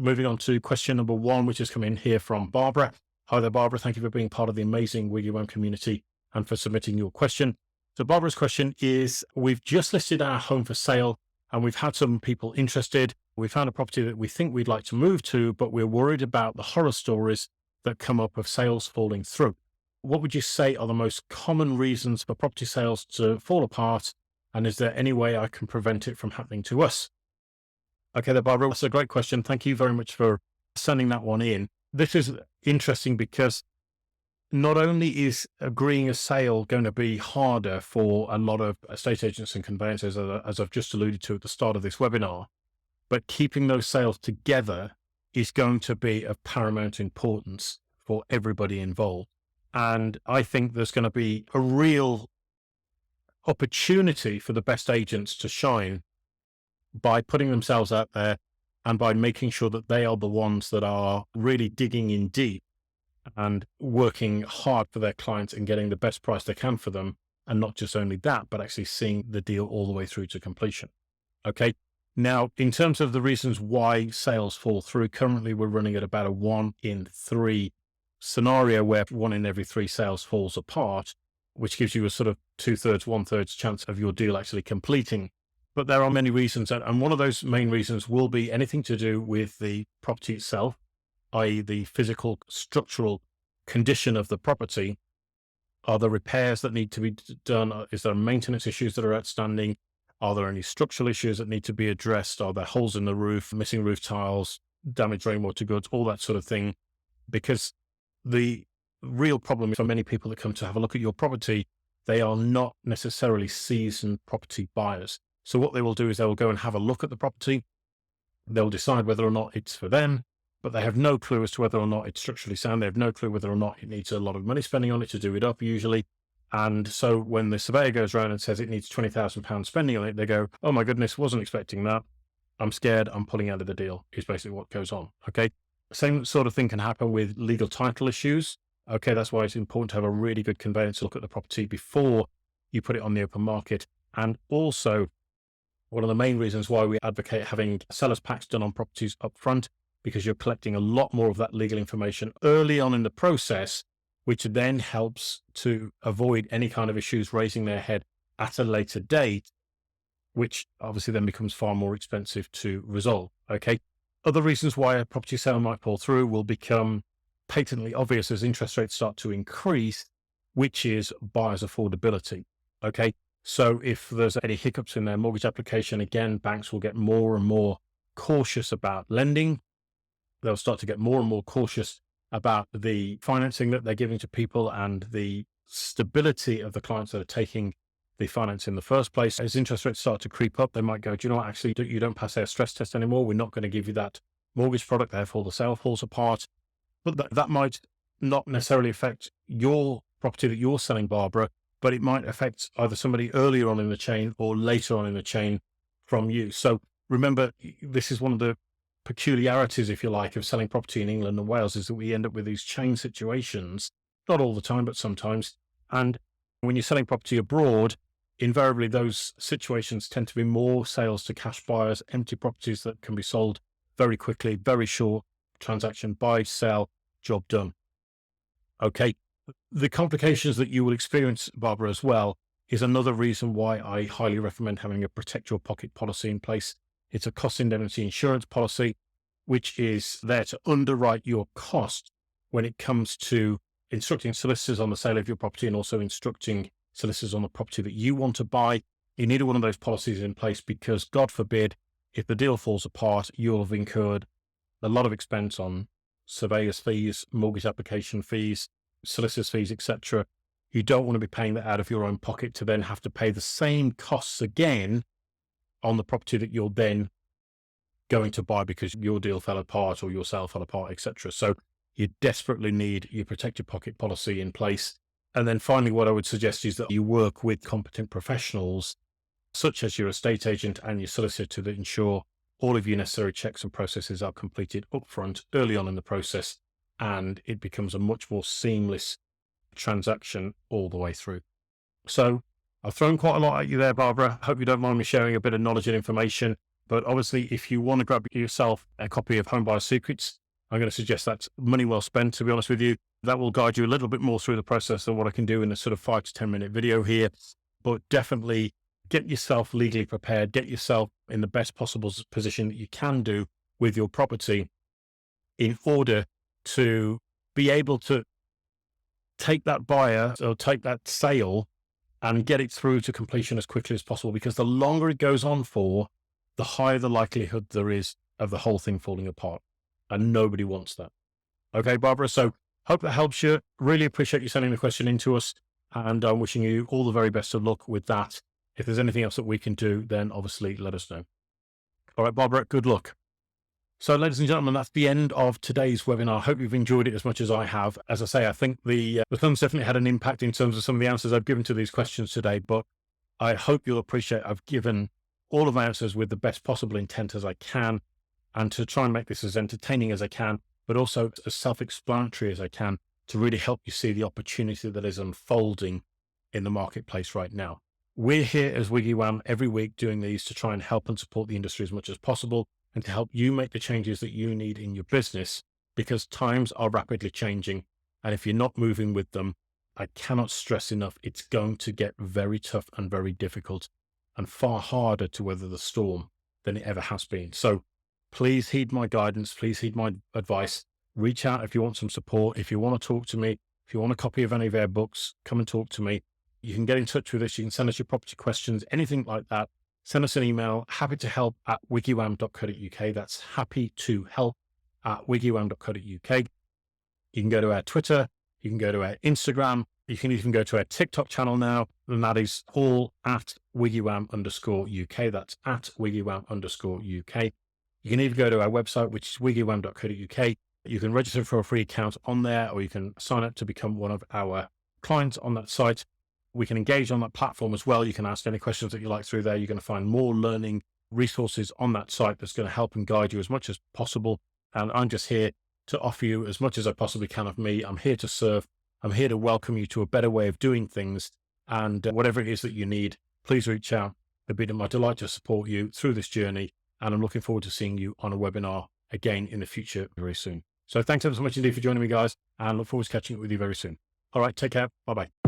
moving on to question number 1, which has come in here from Barbara. Hi there, Barbara. Thank you for being part of the amazing WigglyWorm community and for submitting your question. So Barbara's question is, we've just listed our home for sale and we've had some people interested. We found a property that we think we'd like to move to, but we're worried about the horror stories that come up of sales falling through. What would you say are the most common reasons for property sales to fall apart? And is there any way I can prevent it from happening to us? Okay, there, Barbara, that's a great question. Thank you very much for sending that one in. This is interesting because not only is agreeing a sale going to be harder for a lot of estate agents and conveyancers, as I've just alluded to at the start of this webinar, but keeping those sales together is going to be of paramount importance for everybody involved. And I think there's going to be a real opportunity for the best agents to shine by putting themselves out there and by making sure that they are the ones that are really digging in deep and working hard for their clients and getting the best price they can for them. And not just only that, but actually seeing the deal all the way through to completion. Okay. Now, in terms of the reasons why sales fall through, currently we're running at about a 1 in 3 scenario where 1 in every 3 sales falls apart, which gives you a sort of 2/3, 1/3 chance of your deal actually completing. But there are many reasons, and one of those main reasons will be anything to do with the property itself, i.e. the physical structural condition of the property. Are there repairs that need to be done? Is there maintenance issues that are outstanding? Are there any structural issues that need to be addressed? Are there holes in the roof, missing roof tiles, damaged rainwater goods, all that sort of thing? Because the real problem for many people that come to have a look at your property, they are not necessarily seasoned property buyers. So what they will do is they will go and have a look at the property. They'll decide whether or not it's for them, but they have no clue as to whether or not it's structurally sound. They have no clue whether or not it needs a lot of money spending on it to do it up usually. And so when the surveyor goes around and says it needs £20,000 spending on it, they go, oh my goodness, wasn't expecting that. I'm scared. I'm pulling out of the deal is basically what goes on. Okay. Same sort of thing can happen with legal title issues. Okay. That's why it's important to have a really good conveyancer look at the property before you put it on the open market. And also, one of the main reasons why we advocate having seller's packs done on properties up front, because you're collecting a lot more of that legal information early on in the process, which then helps to avoid any kind of issues raising their head at a later date, which obviously then becomes far more expensive to resolve. Okay. Other reasons why a property sale might fall through will become patently obvious as interest rates start to increase, which is buyers' affordability. Okay. So if there's any hiccups in their mortgage application, again, banks will get more and more cautious about lending. They'll start to get more and more cautious about the financing that they're giving to people and the stability of the clients that are taking the finance in the first place. As interest rates start to creep up, they might go, do you know what, actually, you don't pass our stress test anymore. We're not going to give you that mortgage product. Therefore, the sale falls apart. But that might not necessarily affect your property that you're selling, Barbara, but it might affect either somebody earlier on in the chain or later on in the chain from you. So remember, this is one of the peculiarities, if you like, of selling property in England and Wales, is that we end up with these chain situations, not all the time, but sometimes. And when you're selling property abroad, invariably those situations tend to be more sales to cash buyers, empty properties that can be sold very quickly, very short transaction, buy, sell, job done. Okay. The complications that you will experience, Barbara, as well, is another reason why I highly recommend having a protect your pocket policy in place. It's a cost indemnity insurance policy, which is there to underwrite your cost when it comes to instructing solicitors on the sale of your property and also instructing solicitors on the property that you want to buy. You need one of those policies in place because, God forbid, if the deal falls apart, you'll have incurred a lot of expense on surveyor's fees, mortgage application fees, solicitors fees, etc. You don't want to be paying that out of your own pocket to then have to pay the same costs again on the property that you're then going to buy because your deal fell apart or your sale fell apart, etc. So you desperately need your protect your pocket policy in place. And then finally, what I would suggest is that you work with competent professionals, such as your estate agent and your solicitor, to ensure all of your necessary checks and processes are completed upfront, early on in the process, and it becomes a much more seamless transaction all the way through. So I've thrown quite a lot at you there, Barbara. Hope you don't mind me sharing a bit of knowledge and information, But obviously, if you want to grab yourself a copy of Home Buyer Secrets, I'm going to suggest that's money well spent, to be honest with you. That will guide you a little bit more through the process than what I can do in a sort of 5 to 10 minute video here. But definitely get yourself legally prepared, get yourself in the best possible position that you can do with your property in order to be able to take that buyer or take that sale and get it through to completion as quickly as possible. Because the longer it goes on for, the higher the likelihood there is of the whole thing falling apart. And nobody wants that. Okay, Barbara. So hope that helps you. Really appreciate you sending the question in to us. And I'm wishing you all the very best of luck with that. If there's anything else that we can do, then obviously let us know. All right, Barbara, good luck. So, ladies and gentlemen, that's the end of today's webinar. I hope you've enjoyed it as much as I have. As I say, I think the thumbs definitely had an impact in terms of some of the answers I've given to these questions today, but I hope you'll appreciate I've given all of my answers with the best possible intent as I can, and to try and make this as entertaining as I can, but also as self-explanatory as I can, to really help you see the opportunity that is unfolding in the marketplace right now. We're here as WiggyWam every week doing these to try and help and support the industry as much as possible, and to help you make the changes that you need in your business, because times are rapidly changing. And if you're not moving with them, I cannot stress enough, it's going to get very tough and very difficult and far harder to weather the storm than it ever has been. So please heed my guidance. Please heed my advice. Reach out if you want some support. If you want to talk to me, if you want a copy of any of our books, come and talk to me. You can get in touch with us. You can send us your property questions, anything like that. Send us an email, happytohelp@wiggywam.co.uk. That's happytohelp@wiggywam.co.uk. You can go to our Twitter. You can go to our Instagram. You can even go to our TikTok channel now, and that is all at @wiggywam_UK. That's at @wiggywam_UK. You can even go to our website, which is wiggywam.co.uk. You can register for a free account on there, or you can sign up to become one of our clients on that site. We can engage on that platform as well. You can ask any questions that you like through there. You're going to find more learning resources on that site that's going to help and guide you as much as possible. And I'm just here to offer you as much as I possibly can of me. I'm here to serve. I'm here to welcome you to a better way of doing things. And whatever it is that you need, please reach out. It'd be my delight to support you through this journey. And I'm looking forward to seeing you on a webinar again in the future very soon. So thanks ever so much indeed for joining me, guys, and look forward to catching up with you very soon. All right, take care. Bye-bye.